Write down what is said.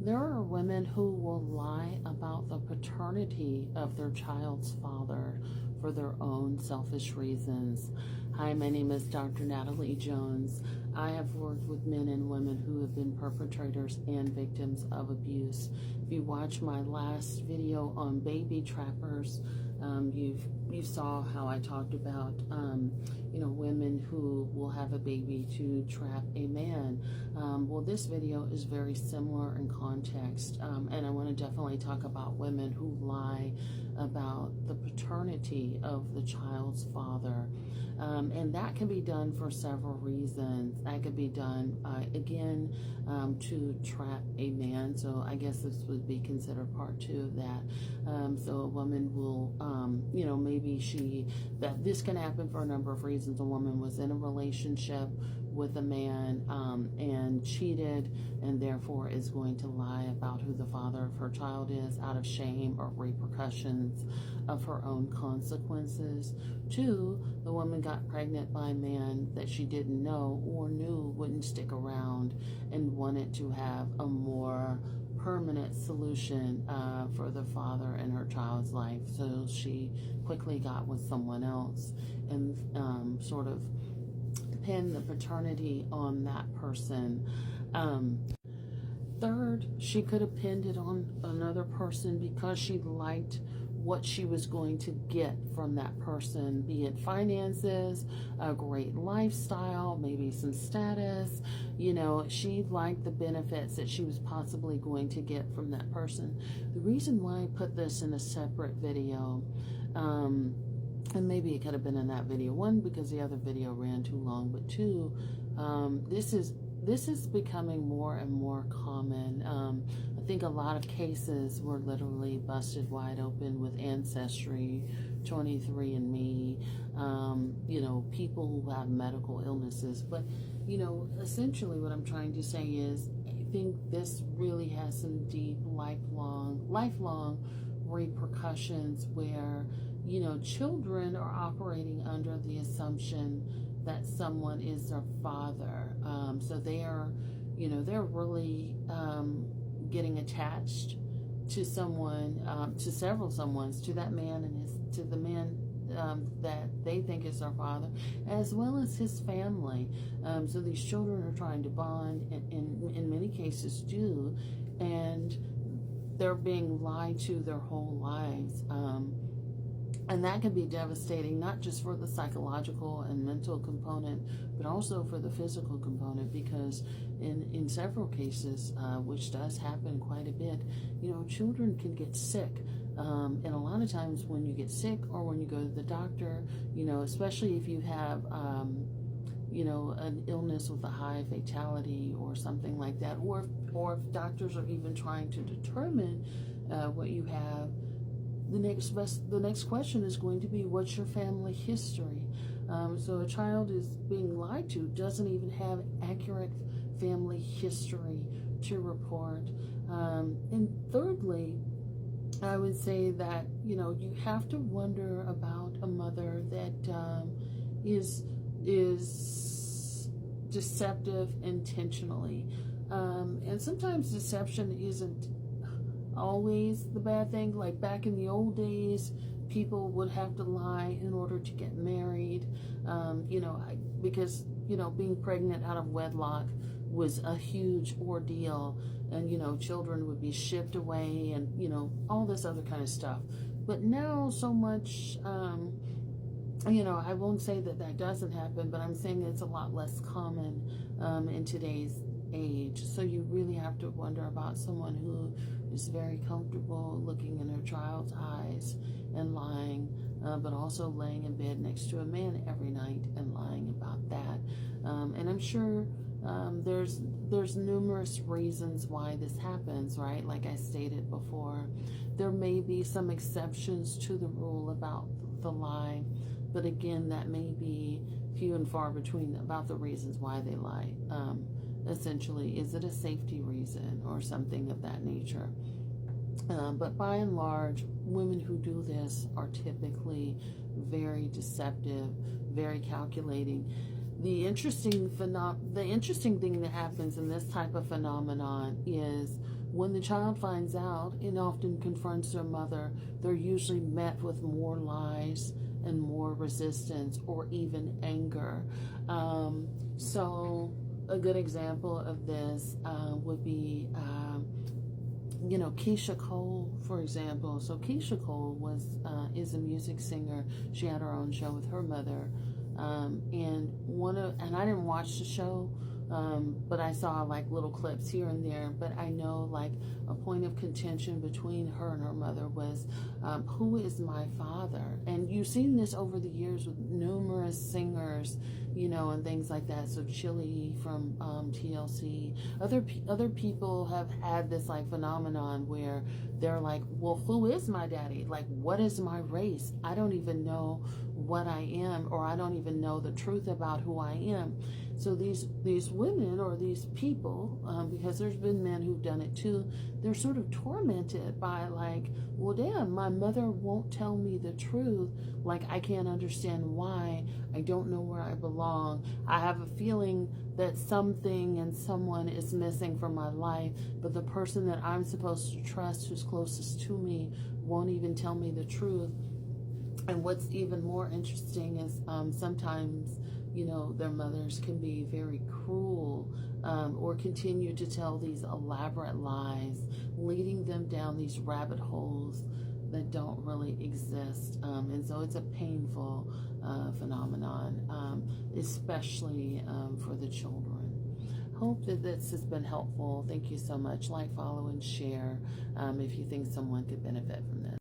There are women who will lie about the paternity of their child's father for their own selfish reasons. Hi, my name is Dr. Natalie Jones. I have worked with men and women who have been perpetrators and victims of abuse. If you watch my last video on baby trappers, you saw how I talked about women who will have a baby to trap a man. Well, this video is very similar in context, and I want to definitely talk about women who lie about the paternity of the child's father. And that can be done for several reasons. That could be done, again, to trap a man. So I guess this would be considered part 2 of that. So a woman will, maybe this can happen for a number of reasons. A woman was in a relationship with a man and cheated, and therefore is going to lie about who the father of her child is out of shame or repercussions of her own consequences. 2, the woman got pregnant by a man that she didn't know or knew wouldn't stick around and wanted to have a more permanent solution for the father in her child's life. So she quickly got with someone else and sort of pin the paternity on that person. 3rd, she could have pinned it on another person because she liked what she was going to get from that person, be it finances, a great lifestyle, maybe some status. She liked the benefits that she was possibly going to get from that person. The reason why I put this in a separate video, and maybe it could have been in that video, 1, because the other video ran too long, but 2, this is becoming more and more common. I think a lot of cases were literally busted wide open with Ancestry, 23andMe, people who have medical illnesses. But, essentially what I'm trying to say is, I think this really has some deep, lifelong repercussions where, children are operating under the assumption that someone is their father. So they are, they're really getting attached to someone, to several someones, to that man and to the man that they think is their father, as well as his family. So these children are trying to bond, and in many cases do, and they're being lied to their whole lives. And that can be devastating, not just for the psychological and mental component, but also for the physical component, because in several cases, which does happen quite a bit, children can get sick. And a lot of times when you get sick or when you go to the doctor, especially if you have, an illness with a high fatality or something like that, or if doctors are even trying to determine what you have, the next question is going to be, what's your family history? So a child is being lied to, doesn't even have accurate family history to report. And thirdly, I would say that, you have to wonder about a mother that is deceptive intentionally. And sometimes deception isn't always the bad thing. Like back in the old days, people would have to lie in order to get married, because being pregnant out of wedlock was a huge ordeal, and children would be shipped away, and all this other kind of stuff. But now so much, I won't say that doesn't happen, but I'm saying it's a lot less common in today's age. So you really have to wonder about someone who is very comfortable looking in her child's eyes and lying, but also laying in bed next to a man every night and lying about that. And I'm sure there's numerous reasons why this happens, right? Like I stated before, there may be some exceptions to the rule about the lie, but again, that may be few and far between about the reasons why they lie. Essentially, is it a safety reason or something of that nature? But by and large, women who do this are typically very deceptive, very calculating. The interesting thing that happens in this type of phenomenon is when the child finds out and often confronts their mother, they're usually met with more lies and more resistance or even anger. So a good example of this would be Keisha Cole, for example. So Keisha Cole is a music singer. She had her own show with her mother, and I didn't watch the show, but I saw like little clips here and there. But I know like a point of contention between her and her mother was, who is my father? And you've seen this over the years with numerous singers, and things like that. So Chili from TLC, other people have had this like phenomenon where they're like, well, who is my daddy? Like, what is my race? I don't even know what I am, or I don't even know the truth about who I am. So these women or these people, because there's been men who've done it too, they're sort of tormented by like, well, damn, my mother won't tell me the truth. Like, I can't understand why. I don't know where I belong. I have a feeling that something and someone is missing from my life, but the person that I'm supposed to trust, who's closest to me, won't even tell me the truth. And what's even more interesting is sometimes, their mothers can be very cruel, or continue to tell these elaborate lies, leading them down these rabbit holes that don't really exist. And so it's a painful phenomenon, especially for the children. Hope that this has been helpful. Thank you so much. Like, follow, and share if you think someone could benefit from this.